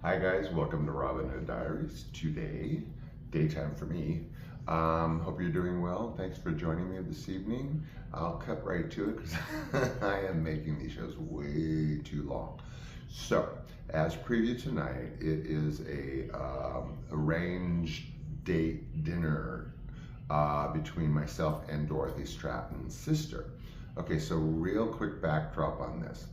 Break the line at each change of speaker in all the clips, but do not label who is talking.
Hi guys, welcome to Robin Hood Diaries. Today, daytime for me. Hope you're doing well. Thanks for joining me this evening. I'll cut right to it because I am making these shows way too long. So, as previewed tonight, it is a arranged date dinner between myself and Dorothy Stratton's sister. Okay, so real quick backdrop on this.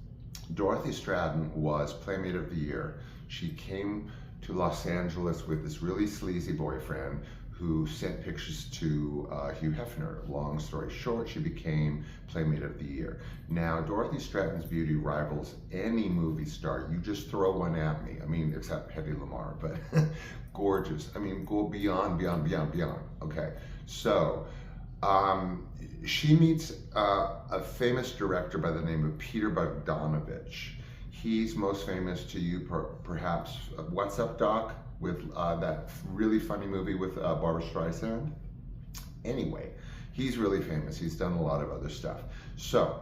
Dorothy Stratton was Playmate of the Year. She came to Los Angeles with this really sleazy boyfriend who sent pictures to Hugh Hefner. Long story short, she became Playmate of the Year. Now, Dorothy Stratton's beauty rivals any movie star. You just throw one at me. I mean, except Hedy Lamarr, but gorgeous. I mean, go beyond, beyond, beyond, beyond. Okay, so she meets a famous director by the name of Peter Bogdanovich. He's most famous to you, perhaps, What's Up, Doc? With that really funny movie with Barbra Streisand. Anyway, he's really famous. He's done a lot of other stuff. So,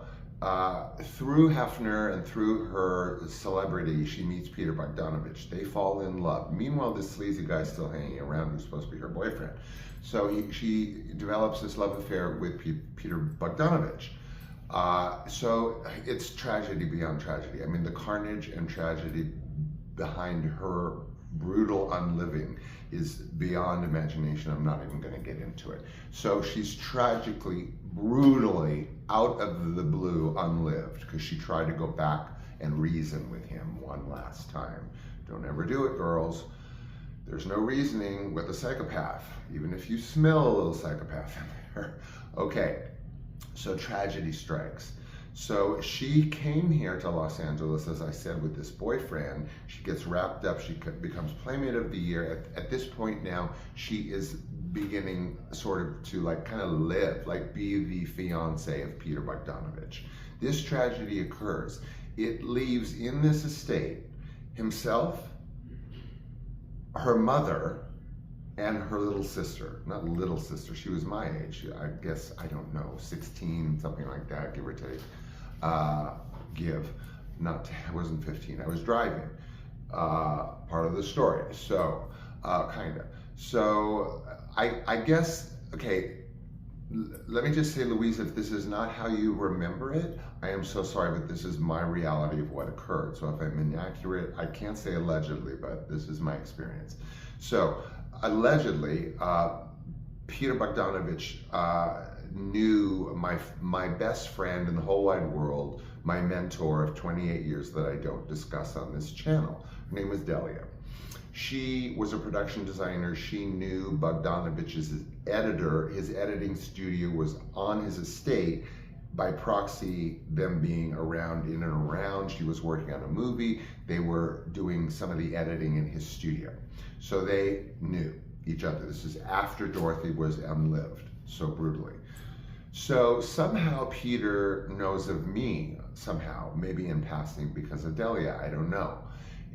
through Hefner and through her celebrity, she meets Peter Bogdanovich. They fall in love. Meanwhile, this sleazy guy's still hanging around who's supposed to be her boyfriend. So she develops this love affair with Peter Bogdanovich. So it's tragedy beyond tragedy. I mean, the carnage and tragedy behind her brutal unliving is beyond imagination. I'm not even going to get into it. So she's tragically, brutally, out of the blue, unlived because she tried to go back and reason with him one last time. Don't ever do it, girls. There's no reasoning with a psychopath, even if you smell a little psychopath in there. Okay, so tragedy strikes. So she came here to Los Angeles, as I said, with this boyfriend. She gets wrapped up, she becomes Playmate of the Year. At this point now, she is beginning sort of to like kind of live, like be the fiance of Peter Bogdanovich. This tragedy occurs. It leaves in this estate himself, her mother, and her little sister. Not little sister, she was my age. I guess, I don't know, 16, something like that, give or take. I wasn't 15, I was driving. Part of the story, so, kinda. So, I guess, okay, let me just say, Louise, if this is not how you remember it, I am so sorry, but this is my reality of what occurred. So if I'm inaccurate, I can't say allegedly, but this is my experience. So allegedly, Peter Bogdanovich knew my best friend in the whole wide world, my mentor of 28 years that I don't discuss on this channel. Her name was Delia. She was a production designer. She knew Bogdanovich's editor. His editing studio was on his estate. By proxy, them being around in and around, she was working on a movie. They were doing some of the editing in his studio. So they knew each other. This is after Dorothy was unlived so brutally. So somehow Peter knows of me, somehow, maybe in passing because of Delia, I don't know.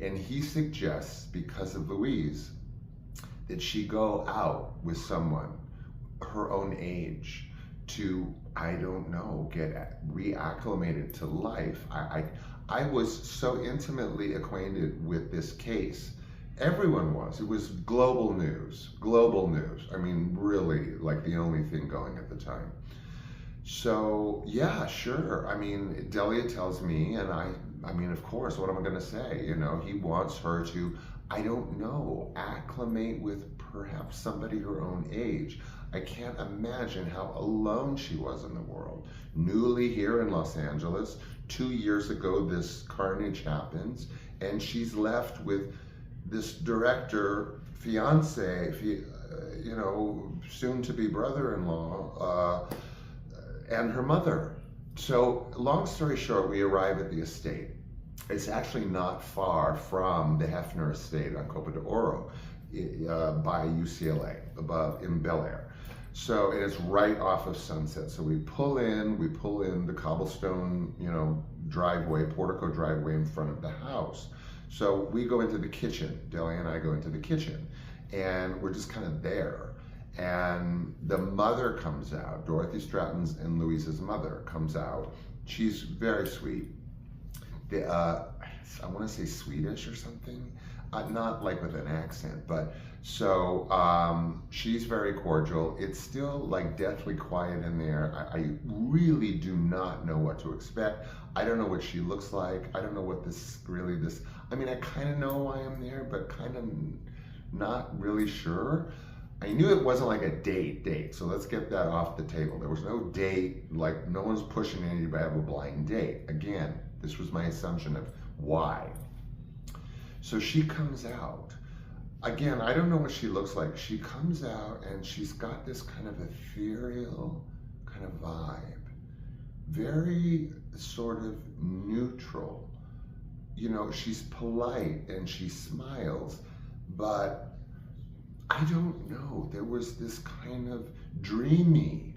And he suggests, because of Louise, that she go out with someone her own age to, I don't know, get reacclimated to life. I was so intimately acquainted with this case. Everyone was. It was global news. Global news. I mean, really, like the only thing going at the time. So, yeah, sure. I mean, Delia tells me, and I mean, of course, what am I going to say? You know, he wants her to, I don't know, acclimate with perhaps somebody her own age. I can't imagine how alone she was in the world. Newly here in Los Angeles, 2 years ago, this carnage happens, and she's left with this director, fiance, you know, soon to be brother-in-law, and her mother. So, long story short, we arrive at the estate. It's actually not far from the Hefner estate on Copa de Oro by UCLA, above in Bel Air. So, and it's right off of Sunset. So we pull in the cobblestone, you know, driveway, portico driveway in front of the house. So we go into the kitchen, Delia and I go into the kitchen, and we're just kind of there. And the mother comes out, Dorothy Stratton's and Louise's mother comes out. She's very sweet. I want to say Swedish or something, not like with an accent, but so she's very cordial. It's still like deathly quiet in there. I really do not know what to expect. I don't know what she looks like. I don't know what this, I mean, I kind of know why I'm there, but kind of not really sure. I knew it wasn't like a date, so let's get that off the table. There was no date, like no one's pushing anybody to have a blind date. Again, this was my assumption of why. So she comes out. Again, I don't know what she looks like. She comes out and she's got this kind of ethereal kind of vibe. Very sort of neutral. You know, she's polite and she smiles, but I don't know. There was this kind of dreaminess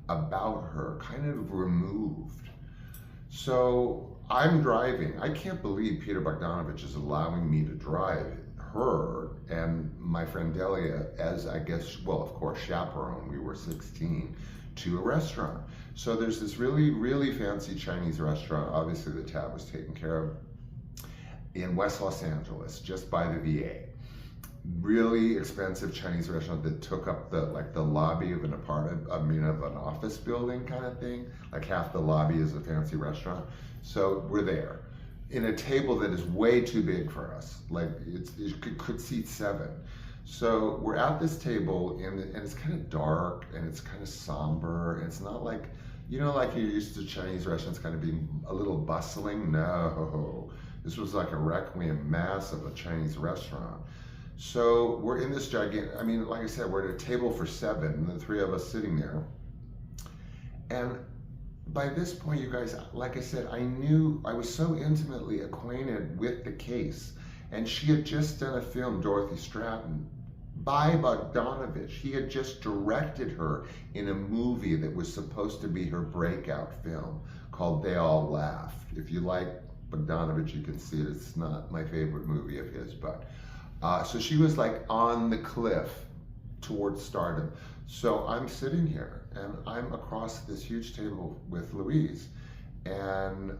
about her, kind of removed. So I'm driving. I can't believe Peter Bogdanovich is allowing me to drive her and my friend Delia as, I guess, well, of course, chaperone. We were 16, to a restaurant. So there's this really, really fancy Chinese restaurant. Obviously, the tab was taken care of in West Los Angeles, just by the VA. Really expensive Chinese restaurant that took up the lobby of an apartment, of an office building kind of thing. Like half the lobby is a fancy restaurant. So we're there in a table that is way too big for us. Like it could seat 7. So we're at this table and it's kind of dark and it's kind of somber. And it's not like, you know, like you're used to Chinese restaurants kind of being a little bustling. No, this was like a requiem mass of a Chinese restaurant. So we're in this gigantic, I mean, like I said, we're at a table for 7, and the 3 of us sitting there. And by this point, you guys, like I said, I was so intimately acquainted with the case. And she had just done a film, Dorothy Stratton, by Bogdanovich. He had just directed her in a movie that was supposed to be her breakout film called They All Laughed. If you like Bogdanovich, you can see it. It's not my favorite movie of his, but so she was like on the cliff towards stardom. So I'm sitting here and I'm across this huge table with Louise, and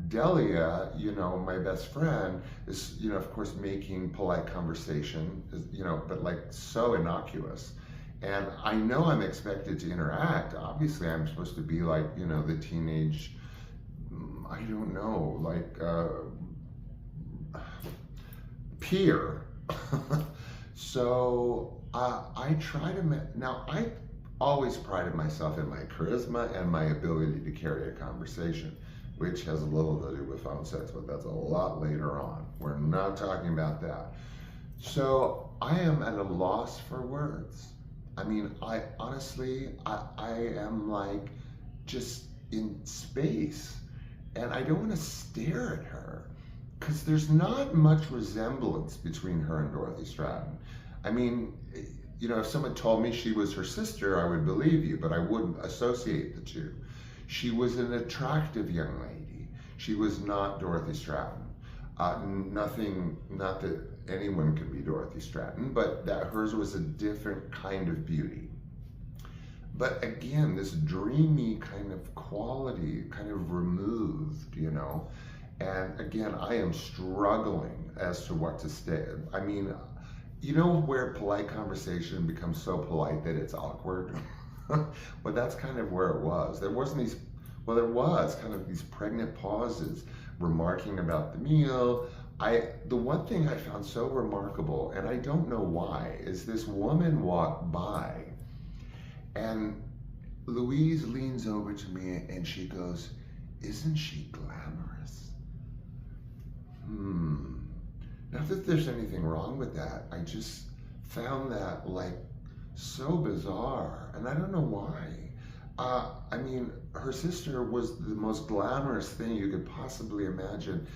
Delia, you know, my best friend, is, you know, of course, making polite conversation, you know, but like so innocuous. And I know I'm expected to interact. Obviously, I'm supposed to be like, you know, the teenage, I don't know, like peer. So I try to, now I always prided myself in my charisma and my ability to carry a conversation, which has a little to do with phone sex, but that's a lot later on. We're not talking about that. So I am at a loss for words. I mean, I honestly, I am like just in space, and I don't want to stare at her because there's not much resemblance between her and Dorothy Stratton. I mean, you know, if someone told me she was her sister, I would believe you, but I wouldn't associate the two. She was an attractive young lady. She was not Dorothy Stratton. Not that anyone can be Dorothy Stratton, but that hers was a different kind of beauty. But again, this dreamy kind of quality, kind of removed, you know. And again, I am struggling as to what to say. I mean, you know where polite conversation becomes so polite that it's awkward? But that's kind of where it was. There wasn't these, well, there was kind of these pregnant pauses, remarking about the meal. The one thing I found so remarkable, and I don't know why, is this woman walked by and Louise leans over to me and she goes, "Isn't she glamorous?" Not that there's anything wrong with that. I just found that like so bizarre, and I don't know why. I mean, her sister was the most glamorous thing you could possibly imagine.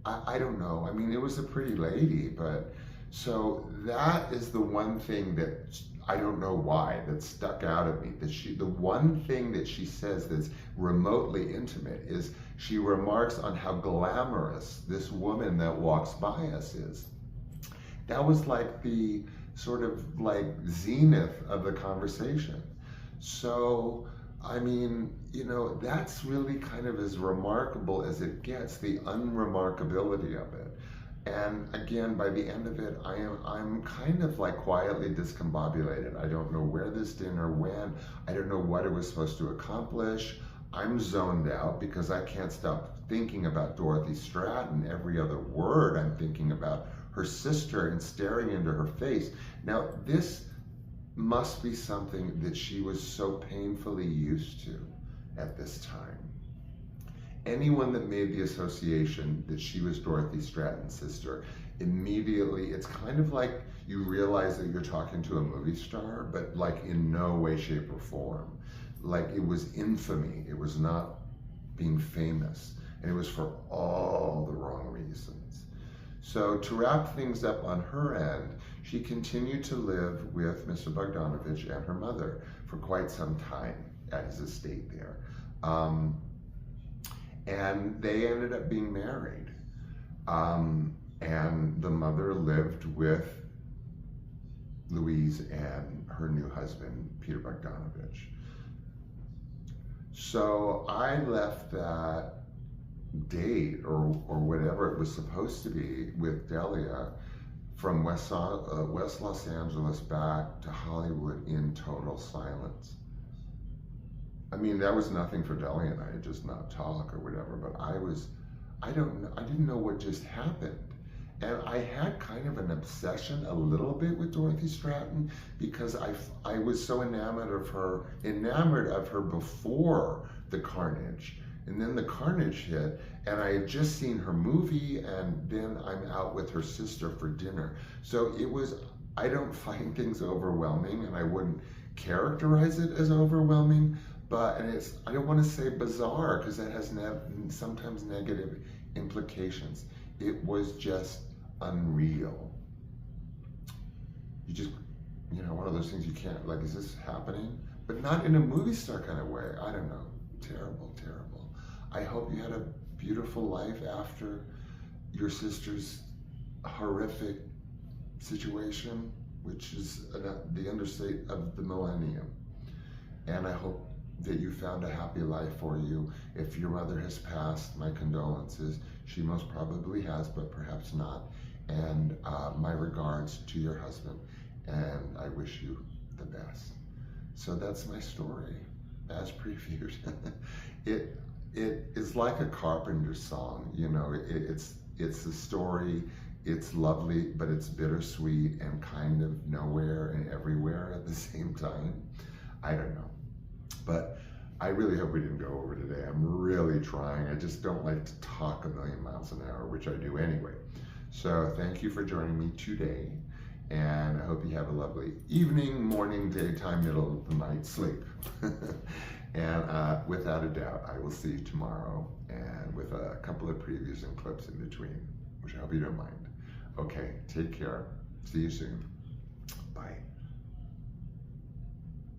I don't know. I mean, it was a pretty lady, but so that is the one thing that I don't know why that stuck out at me. The one thing that she says that's remotely intimate is she remarks on how glamorous this woman that walks by us is. That was like the sort of like zenith of the conversation. So I mean, you know, that's really kind of as remarkable as it gets, the unremarkability of it. And again, by the end of it, I'm kind of like quietly discombobulated. I don't know where this dinner went. I don't know what it was supposed to accomplish. I'm zoned out because I can't stop thinking about Dorothy Stratton. Every other word I'm thinking about her sister and staring into her face. Now, this must be something that she was so painfully used to at this time. Anyone that made the association that she was Dorothy Stratton's sister, immediately, it's kind of like you realize that you're talking to a movie star, but like in no way, shape, or form. Like it was infamy. It was not being famous. And it was for all the wrong reasons. So to wrap things up on her end, she continued to live with Mr. Bogdanovich and her mother for quite some time at his estate there. And they ended up being married. And the mother lived with Louise and her new husband, Peter Bogdanovich. So I left that date or whatever it was supposed to be with Delia from West Los Angeles back to Hollywood in total silence. I mean, that was nothing for Delia and I, just not talk or whatever, but I didn't know what just happened. And I had kind of an obsession a little bit with Dorothy Stratton because I was so enamored of her before the carnage. And then the carnage hit, and I had just seen her movie, and then I'm out with her sister for dinner. So it was, I don't find things overwhelming, and I wouldn't characterize it as overwhelming, and I don't want to say bizarre, because that has sometimes negative implications. It was just unreal. You just, you know, one of those things you can't, like, is this happening? But not in a movie star kind of way. I don't know. Terrible, terrible. I hope you had a beautiful life after your sister's horrific situation, which is the understate of the millennium. And I hope that you found a happy life for you. If your mother has passed, my condolences. She most probably has, but perhaps not. And my regards to your husband. And I wish you the best. So that's my story, as previewed. It is like a Carpenter song, you know. It's a story. It's lovely, but it's bittersweet and kind of nowhere and everywhere at the same time. I don't know, but I really hope we didn't go over today. I'm really trying. I just don't like to talk a million miles an hour, which I do anyway. So thank you for joining me today, and I hope you have a lovely evening, morning, daytime, middle of the night sleep. And without a doubt, I will see you tomorrow, and with a couple of previews and clips in between, which I hope you don't mind. Okay, take care. See you soon. Bye.